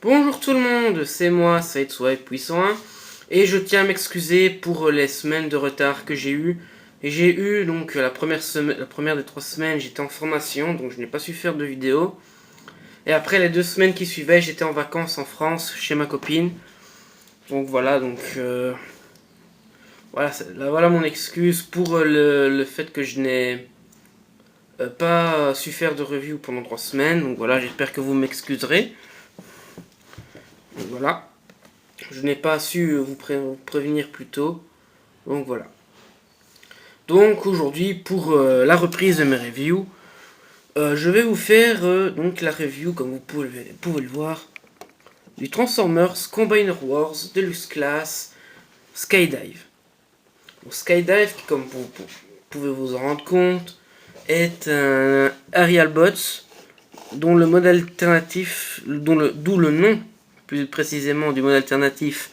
Bonjour tout le monde, c'est moi, Sideswipe Puissant 1, et je tiens à m'excuser pour les semaines de retard que j'ai eu. Et j'ai eu donc la première des 3 semaines, j'étais en formation, donc je n'ai pas su faire de vidéo. Et après les 2 semaines qui suivaient, j'étais en vacances en France chez ma copine. Donc voilà, voilà mon excuse pour le fait que je n'ai pas su faire de review pendant 3 semaines. Donc voilà, j'espère que vous m'excuserez. Donc voilà. Je n'ai pas su vous prévenir plus tôt. Donc voilà. Donc aujourd'hui, pour la reprise de mes reviews, je vais vous faire donc la review, comme vous pouvez le voir, du Transformers Combiner Wars Deluxe Class Skydive. Donc, Skydive, qui comme vous pouvez vous en rendre compte, est un Aerial Bots dont le mode alternatif, d'où le nom plus précisément du mode alternatif,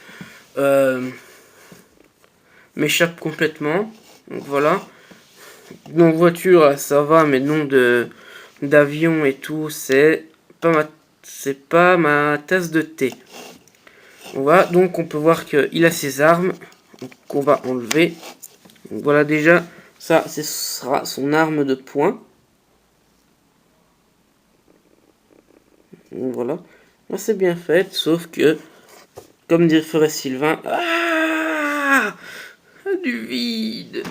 m'échappe complètement. Donc voilà. Donc voiture, ça va, mais nom d'avion et tout, c'est pas ma tasse de thé. Voilà, donc on peut voir qu'il a ses armes qu'on va enlever. Donc voilà, déjà, ça, ce sera son arme de poing. Donc voilà, là c'est bien fait, sauf que, comme ferait Sylvain, du vide.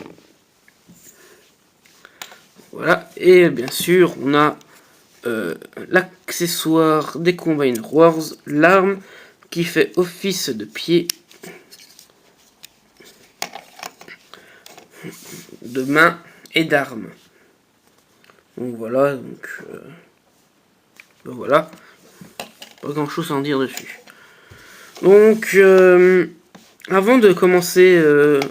Voilà, et bien sûr, on a l'accessoire des Combiner Wars, l'arme qui fait office de pied, de main et d'arme. Donc voilà, voilà, pas grand chose à en dire dessus. Donc, avant de commencer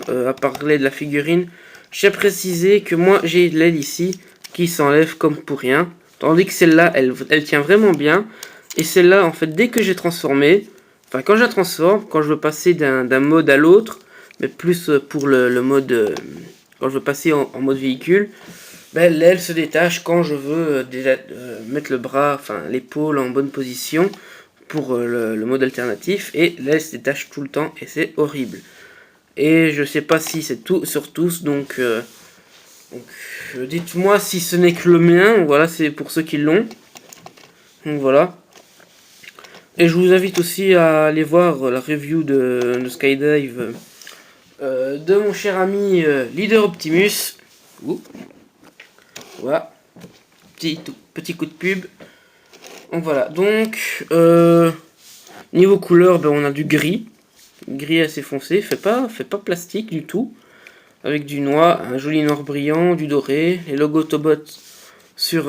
à parler de la figurine, j'ai précisé que moi j'ai l'aile ici qui s'enlève comme pour rien, tandis que celle-là elle tient vraiment bien. Et celle-là, en fait, dès que j'ai transformé, enfin quand je la transforme, quand je veux passer d'un mode à l'autre, mais plus pour le mode, quand je veux passer en mode véhicule, ben, l'aile se détache quand je veux mettre le bras, enfin l'épaule en bonne position pour le mode alternatif, et l'aile se détache tout le temps et c'est horrible. Et je sais pas si c'est tout sur tous, donc dites-moi si ce n'est que le mien. Voilà, c'est pour ceux qui l'ont. Donc voilà. Et je vous invite aussi à aller voir la review de Skydive de mon cher ami Leader Optimus. Ouh. Voilà. Petit coup de pub. Donc voilà. Donc, niveau couleur, ben, on a du gris. Gris assez foncé. Fait pas plastique du tout. Avec du noir, un joli noir brillant, du doré. Les logos Autobot sur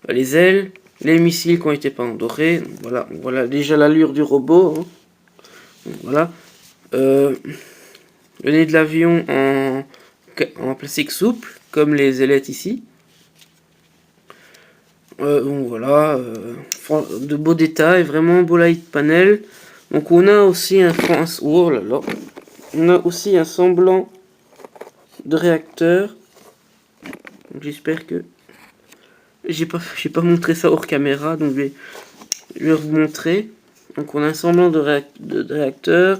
les ailes. Les missiles qui ont été peints en doré. Donc voilà déjà l'allure du robot. Hein. Donc voilà. Le nez de l'avion en plastique souple, comme les ailettes ici. Donc voilà, de beaux détails, vraiment beau light panel. Donc on a aussi on a aussi un semblant de réacteur. J'espère que j'ai pas montré ça hors caméra, donc je vais vous montrer. Donc on a un semblant de réacteur,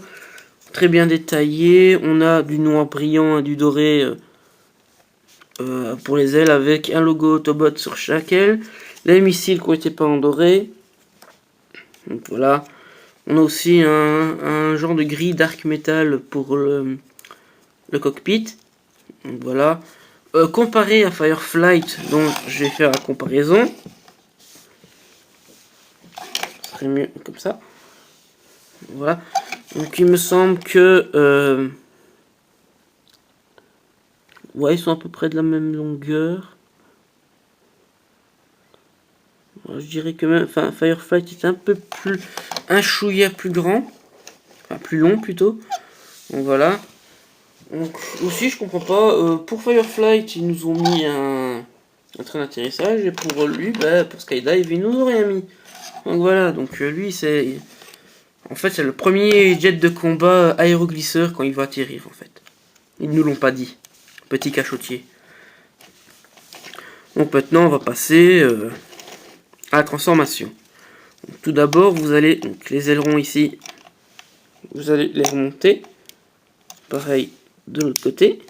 très bien détaillé. On a du noir brillant et du doré pour les ailes, avec un logo Autobot sur chaque aile. Les missiles qui ont été peints en doré. Donc voilà. On a aussi un genre de gris dark metal pour le cockpit. Donc voilà. Comparé à Fireflight, donc je vais faire la comparaison. Ce serait mieux comme ça. Voilà. Donc il me semble que ouais, ils sont à peu près de la même longueur. Je dirais que même, enfin, Fireflight est un chouïa plus grand, enfin plus long plutôt. Donc voilà. Donc aussi je comprends pas, pour Fireflight ils nous ont mis un train d'atterrissage, et pour lui, bah, pour Skydive ils nous ont rien mis. Donc voilà, donc lui c'est, en fait c'est le premier jet de combat aéroglisseur quand il va atterrir en fait. Ils nous l'ont pas dit, petit cachotier. Donc maintenant on va passer à la transformation. Donc, tout d'abord, vous allez, donc, les ailerons ici, vous allez les remonter. Pareil de l'autre côté.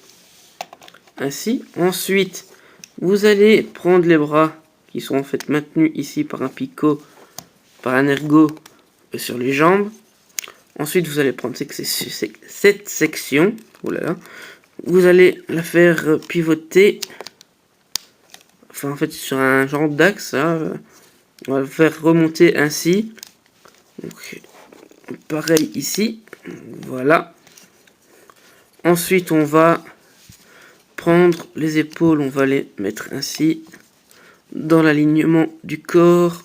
Ainsi. Ensuite, vous allez prendre les bras qui sont en fait maintenus ici par un picot, par un ergot sur les jambes. Ensuite, vous allez prendre cette section. Oulala, vous allez la faire pivoter. Enfin, en fait, sur un genre d'axe. On va le faire remonter ainsi. Donc, pareil ici. Voilà. Ensuite, on va prendre les épaules. On va les mettre ainsi. Dans l'alignement du corps.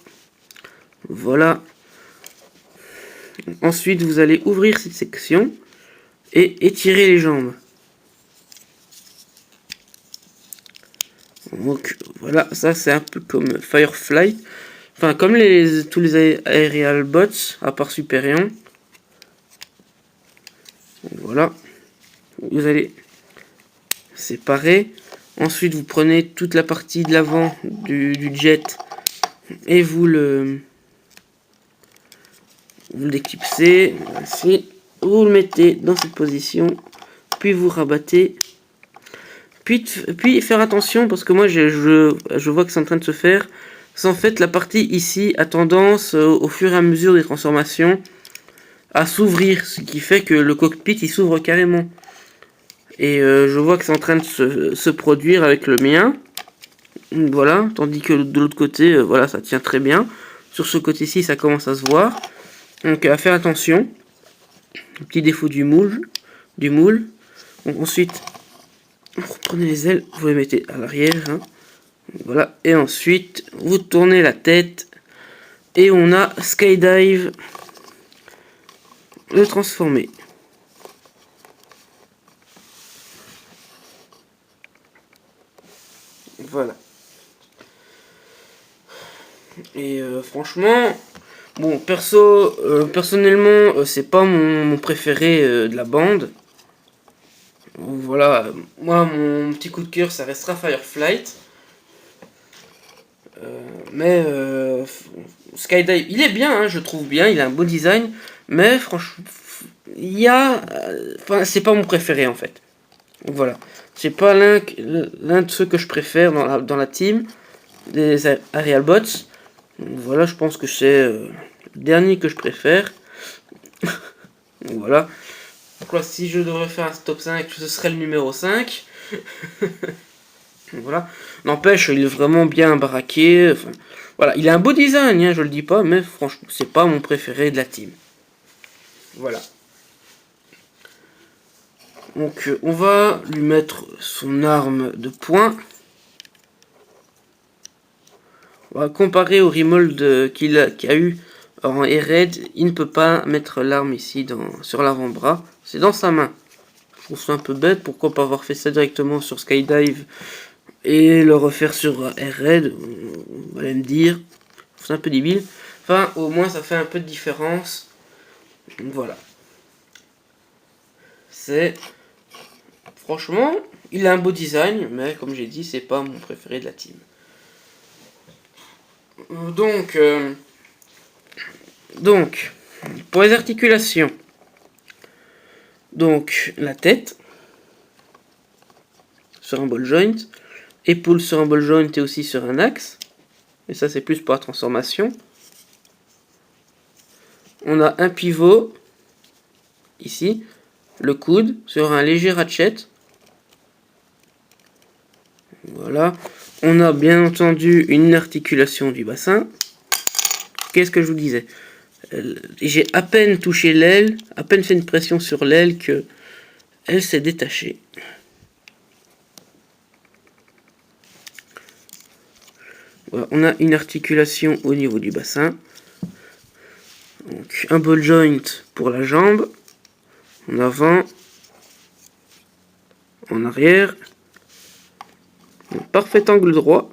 Voilà. Ensuite, vous allez ouvrir cette section et étirer les jambes. Donc voilà, ça c'est un peu comme Firefly. Enfin, comme tous les Aerial Bots, à part Superion. Voilà. Vous allez séparer. Ensuite, vous prenez toute la partie de l'avant du jet et vous le déclipsez. Ainsi. Vous le mettez dans cette position. Puis vous rabattez. Puis faire attention, parce que moi je vois que c'est en train de se faire. C'est en fait la partie ici a tendance au fur et à mesure des transformations à s'ouvrir, ce qui fait que le cockpit il s'ouvre carrément. Et je vois que c'est en train de se produire avec le mien. Voilà, tandis que de l'autre côté, voilà, ça tient très bien. Sur ce côté-ci, ça commence à se voir. Donc à faire attention. Petit défaut du moule. Donc, ensuite, vous reprenez les ailes, vous les mettez à l'arrière. Voilà, et ensuite, vous tournez la tête. Et on a Skydive. Le transformer. Voilà. Et franchement, bon, personnellement, c'est pas mon préféré de la bande. Voilà, moi, mon petit coup de cœur, ça restera Fireflight. Mais Skydive, il est bien, hein, je trouve bien, il a un beau design. Mais franchement, enfin, c'est pas mon préféré en fait. Donc voilà, c'est pas l'un de ceux que je préfère dans la team des Aerial Bots. Voilà, je pense que c'est le dernier que je préfère. Voilà. Donc là, si je devrais faire un top 5, ce serait le numéro 5. Voilà. N'empêche, il est vraiment bien baraqué. Enfin, voilà, il a un beau design, hein, je le dis pas, mais franchement, c'est pas mon préféré de la team. Voilà. Donc, on va lui mettre son arme de poing. On va comparer au remold qu'il a eu en Red. Il ne peut pas mettre l'arme ici sur l'avant-bras. C'est dans sa main. Je trouve ça un peu bête. Pourquoi pas avoir fait ça directement sur Skydive et le refaire sur Red? Vous allez me dire. C'est un peu débile. Enfin, au moins, ça fait un peu de différence. Donc, voilà. Franchement, il a un beau design, mais comme j'ai dit, c'est pas mon préféré de la team. Donc, pour les articulations, donc la tête sur un ball joint, épaule sur un ball joint et aussi sur un axe, et ça c'est plus pour la transformation. On a un pivot ici, le coude sur un léger ratchet. Voilà. On a bien entendu une articulation du bassin. Qu'est-ce que je vous disais? J'ai à peine touché l'aile, à peine fait une pression sur l'aile que elle s'est détachée. Voilà, on a une articulation au niveau du bassin. Donc, un ball joint pour la jambe, en avant, en arrière. Un parfait angle droit,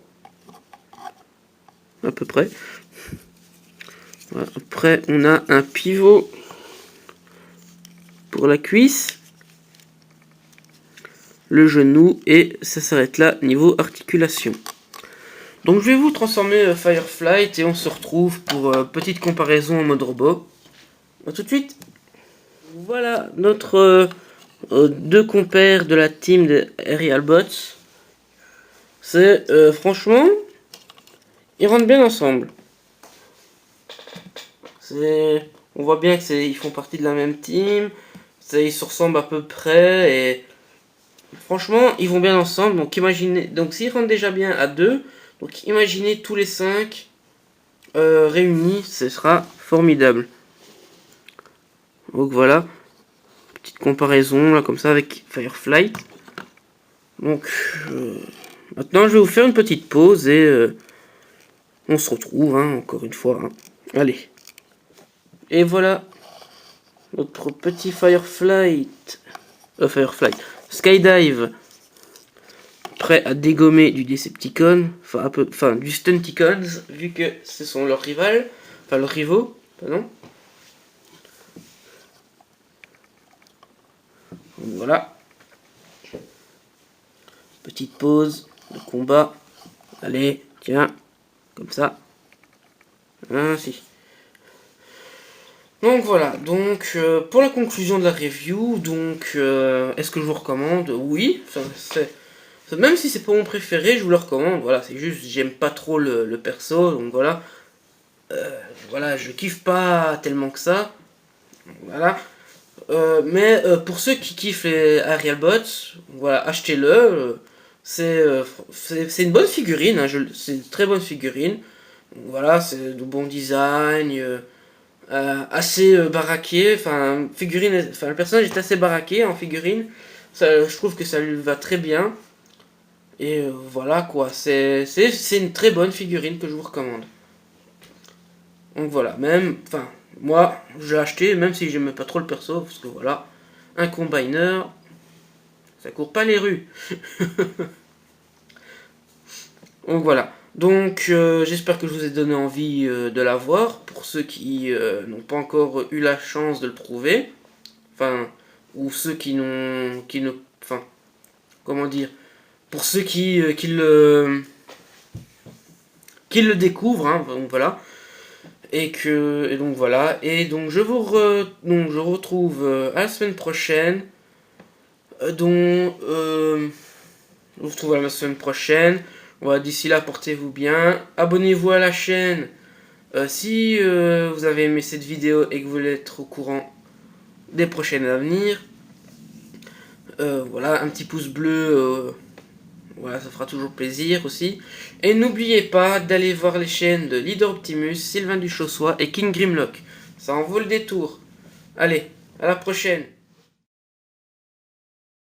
à peu près. Voilà. Après, on a un pivot pour la cuisse, le genou, et ça s'arrête là niveau articulation. Donc je vais vous transformer Fireflight et on se retrouve pour petite comparaison en mode robot. A tout de suite. Voilà notre deux compères de la team de Aerial Bots. C'est franchement, ils rentrent bien ensemble. On voit bien que ils font partie de la même team. Ils se ressemblent à peu près et franchement, ils vont bien ensemble. Donc imaginez, donc s'ils rentrent déjà bien à deux, donc imaginez tous les 5 réunis, ce sera formidable. Donc voilà, petite comparaison là comme ça avec Fireflight. Donc maintenant je vais vous faire une petite pause et on se retrouve encore une fois. Allez. Et voilà notre petit Fireflight. Skydive. Prêt à dégommer du Decepticon. Enfin du Stunticons. Vu que ce sont leurs rivales. Enfin leurs rivaux. Pardon. Voilà. Petite pause de combat. Allez, tiens. Comme ça. Ainsi. Donc voilà, donc pour la conclusion de la review, donc est-ce que je vous recommande? Oui, même si c'est pas mon préféré, je vous le recommande. Voilà, c'est juste j'aime pas trop le perso, donc voilà. Voilà, je kiffe pas tellement que ça. Voilà. Mais pour ceux qui kiffent les Aerial Bots, voilà, achetez-le. C'est une bonne figurine, c'est une très bonne figurine. Voilà, c'est de bon design. Assez baraqué, le personnage est assez baraqué en figurine, je trouve que ça lui va très bien, et voilà quoi, c'est une très bonne figurine que je vous recommande. Donc voilà, moi j'ai acheté, même si j'aimais pas trop le perso, parce que voilà, un combiner, ça court pas les rues. Donc voilà. Donc j'espère que je vous ai donné envie de l'avoir. Pour ceux qui n'ont pas encore eu la chance de le trouver. Enfin, ou ceux qui ne... Enfin, comment dire. Pour ceux qui le découvrent. Donc voilà. Et donc voilà. Et donc je retrouve à la semaine prochaine. Je vous retrouve à la semaine prochaine. Voilà, d'ici là, portez-vous bien. Abonnez-vous à la chaîne si vous avez aimé cette vidéo et que vous voulez être au courant des prochaines à venir. Voilà, un petit pouce bleu, voilà, ça fera toujours plaisir aussi. Et n'oubliez pas d'aller voir les chaînes de Leader Optimus, Sylvain Duchossois et King Grimlock. Ça en vaut le détour. Allez, à la prochaine.